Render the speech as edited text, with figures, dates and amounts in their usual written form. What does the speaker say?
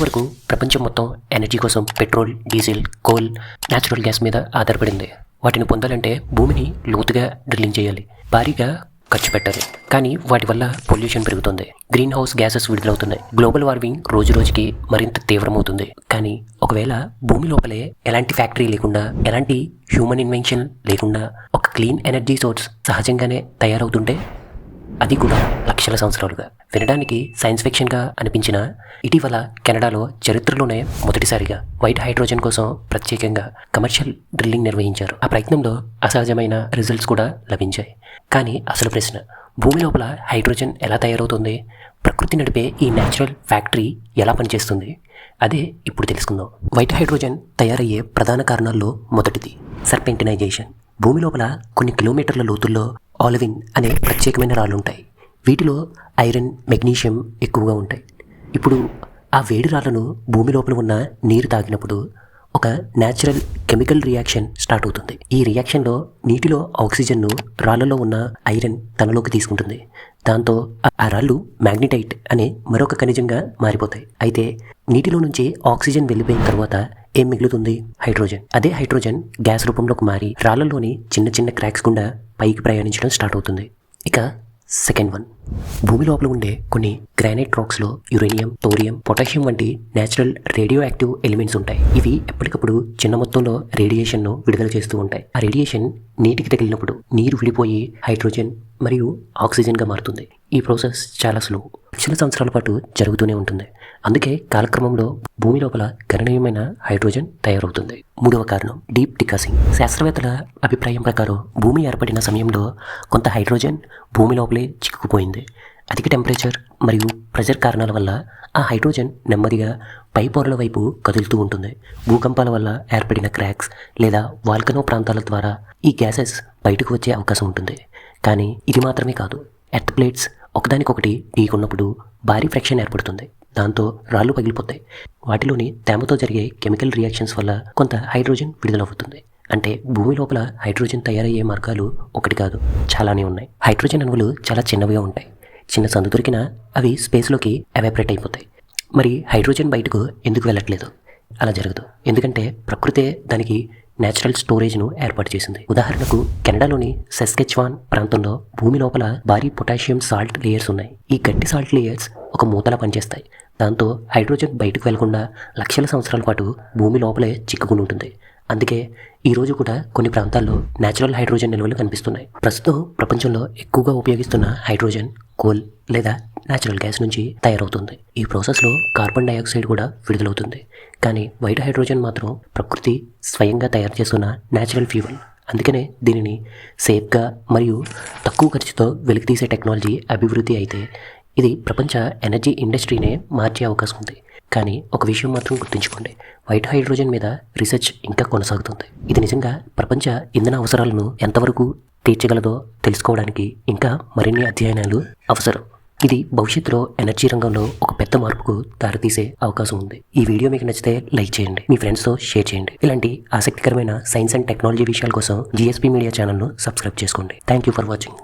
వరకు ప్రపంచం మొత్తం ఎనర్జీ కోసం petrol, diesel, coal, natural gas మీద ఆధారపడింది. వాటిని పొందాలంటే భూమిని లోతుగా డ్రిల్లింగ్ చేయాలి, భారీగా ఖర్చు పెట్టాలి. కానీ వాటి వల్ల పొల్యూషన్ పెరుగుతుంది, గ్రీన్ హౌస్ గ్యాసెస్ విడుదలవుతున్నాయి, గ్లోబల్ వార్మింగ్ రోజు రోజుకి మరింత తీవ్రమవుతుంది. కానీ ఒకవేళ భూమి లోపలే ఎలాంటి ఫ్యాక్టరీ లేకుండా, ఎలాంటి హ్యూమన్ ఇన్వెన్షన్ లేకుండా ఒక క్లీన్ ఎనర్జీ సోర్స్ సహజంగానే తయారవుతుంటే, అది కూడా లక్షల సంవత్సరాలుగా. వినడానికి సైన్స్ ఫిక్షన్గా అనిపించిన ఇటీవల కెనడాలో చరిత్రలోనే మొదటిసారిగా వైట్ హైడ్రోజన్ కోసం ప్రత్యేకంగా కమర్షియల్ డ్రిల్లింగ్ నిర్వహించారు. ఆ ప్రయత్నంలో అసహజమైన రిజల్ట్స్ కూడా లభించాయి. కానీ అసలు ప్రశ్న, భూమి లోపల హైడ్రోజన్ ఎలా తయారవుతుంది? ప్రకృతి నడిపే ఈ న్యాచురల్ ఫ్యాక్టరీ ఎలా పనిచేస్తుంది? అదే ఇప్పుడు తెలుసుకుందాం. వైట్ హైడ్రోజన్ తయారయ్యే ప్రధాన కారణాల్లో మొదటిది సర్పెంటినైజేషన్. భూమి లోపల కొన్ని కిలోమీటర్ల లోతుల్లో ఆలివిన్ అనే ప్రత్యేకమైన రాళ్ళు ఉంటాయి. వీటిలో ఐరన్, మెగ్నీషియం ఎక్కువగా ఉంటాయి. ఇప్పుడు ఆ వేడి రాళ్లను భూమి లోపల ఉన్న నీరు తాగినప్పుడు ఒక న్యాచురల్ కెమికల్ రియాక్షన్ స్టార్ట్ అవుతుంది. ఈ రియాక్షన్లో నీటిలో ఆక్సిజన్ను రాళ్లలో ఉన్న ఐరన్ తనలోకి తీసుకుంటుంది. దాంతో ఆ రాళ్ళు మ్యాగ్నెటైట్ అనే మరొక ఖనిజంగా మారిపోతాయి. అయితే నీటిలో నుంచి ఆక్సిజన్ వెళ్ళిపోయిన తర్వాత ఏం మిగులుతుంది? హైడ్రోజన్. అదే హైడ్రోజన్ గ్యాస్ రూపంలోకి మారి రాళ్లలోని చిన్న చిన్న క్రాక్స్ గుండా పైకి ప్రయాణించడం స్టార్ట్ అవుతుంది. ఇక సెకండ్ వన్, భూమి లోపల ఉండే కొన్ని గ్రానైట్ రాక్స్లో యురేనియం, థోరియం, పొటాషియం వంటి న్యాచురల్ రేడియో యాక్టివ్ ఎలిమెంట్స్ ఉంటాయి. ఇవి ఎప్పటికప్పుడు చిన్న మొత్తంలో రేడియేషన్ను విడుదల చేస్తూ ఉంటాయి. ఆ రేడియేషన్ నీటికి తగిలినప్పుడు నీరు విడిపోయి హైడ్రోజన్ మరియు ఆక్సిజన్గా మారుతుంది. ఈ ప్రాసెస్ చాలా స్లో, లక్షల సంవత్సరాల పాటు జరుగుతూనే ఉంటుంది. అందుకే కాలక్రమంలో భూమి లోపల గణనీయమైన హైడ్రోజన్ తయారవుతుంది. మూడవ కారణం డీప్ డికాసింగ్. శాస్త్రవేత్తల అభిప్రాయం ప్రకారం భూమి ఏర్పడిన సమయంలో కొంత హైడ్రోజన్ భూమి లోపలే చిక్కుకుపోయింది. అధిక టెంపరేచర్ మరియు ప్రెషర్ కారణాల వల్ల ఆ హైడ్రోజన్ నెమ్మదిగా పై పొరల వైపు కదులుతూ ఉంటుంది. భూకంపాల వల్ల ఏర్పడిన క్రాక్స్ లేదా వాల్కనో ప్రాంతాల ద్వారా ఈ గ్యాసెస్ బయటకు వచ్చే అవకాశం ఉంటుంది. కానీ ఇది మాత్రమే కాదు, ఎర్త్ ప్లేట్స్ ఒకదానికొకటి ఢీకొన్నప్పుడు భారీ ఫ్రిక్షన్ ఏర్పడుతుంది. దాంతో రాళ్ళు పగిలిపోతాయి. వాటిలోని తేమతో జరిగే కెమికల్ రియాక్షన్స్ వల్ల కొంత హైడ్రోజన్ విడుదలవుతుంది. అంటే భూమి లోపల హైడ్రోజన్ తయారయ్యే మార్గాలు ఒకటి కాదు, చాలానే ఉన్నాయి. హైడ్రోజన్ అణువులు చాలా చిన్నవిగా ఉంటాయి. చిన్న సందు దొరికినా అవి స్పేస్లోకి ఎవాపరేట్ అయిపోతాయి. మరి హైడ్రోజన్ బయటకు ఎందుకు వెళ్ళట్లేదు? అలా జరగదు, ఎందుకంటే ప్రకృతే దానికి న్యాచురల్ స్టోరేజ్ను ఏర్పాటు చేసింది. ఉదాహరణకు కెనడాలోని సెస్కెచ్వాన్ ప్రాంతంలో భూమి లోపల భారీ పొటాషియం సాల్ట్ లేయర్స్ ఉన్నాయి. ఈ గట్టి సాల్ట్ లేయర్స్ ఒక మూతలా పనిచేస్తాయి. దాంతో హైడ్రోజన్ బయటకు వెళ్లకుండా లక్షల సంవత్సరాల పాటు భూమి లోపలే చిక్కుకుని ఉంటుంది. అందుకే ఈరోజు కూడా కొన్ని ప్రాంతాల్లో న్యాచురల్ హైడ్రోజన్ నిల్వలు కనిపిస్తున్నాయి. ప్రస్తుతం ప్రపంచంలో ఎక్కువగా ఉపయోగిస్తున్న హైడ్రోజన్ కోల్ లేదా న్యాచురల్ గ్యాస్ నుంచి తయారవుతుంది. ఈ ప్రాసెస్లో కార్బన్ డైఆక్సైడ్ కూడా విడుదలవుతుంది. కానీ వైట్ హైడ్రోజన్ మాత్రం ప్రకృతి స్వయంగా తయారు చేస్తున్న న్యాచురల్ ఫ్యూయల్. అందుకనే దీనిని సేఫ్గా మరియు తక్కువ ఖర్చుతో వెలికితీసే టెక్నాలజీ అభివృద్ధి అయితే ఇది ప్రపంచ ఎనర్జీ ఇండస్ట్రీనే మార్చే అవకాశం ఉంది. కానీ ఒక విషయం మాత్రం గుర్తుంచుకోండి, వైట్ హైడ్రోజన్ మీద రీసెర్చ్ ఇంకా కొనసాగుతుంది. ఇది నిజంగా ప్రపంచ ఇంధన అవసరాలను ఎంతవరకు తీర్చగలదో తెలుసుకోవడానికి ఇంకా మరిన్ని అధ్యయనాలు అవసరం. ఇది భవిష్యత్తులో ఎనర్జీ రంగంలో ఒక పెద్ద మార్పుకు దారితీసే అవకాశం ఉంది. ఈ వీడియో మీకు నచ్చితే లైక్ చేయండి, మీ ఫ్రెండ్స్తో షేర్ చేయండి. ఇలాంటి ఆసక్తికరమైన సైన్స్ అండ్ టెక్నాలజీ విషయాల కోసం GSP మీడియా ఛానల్ను సబ్స్క్రైబ్ చేసుకోండి. Thank you for watching.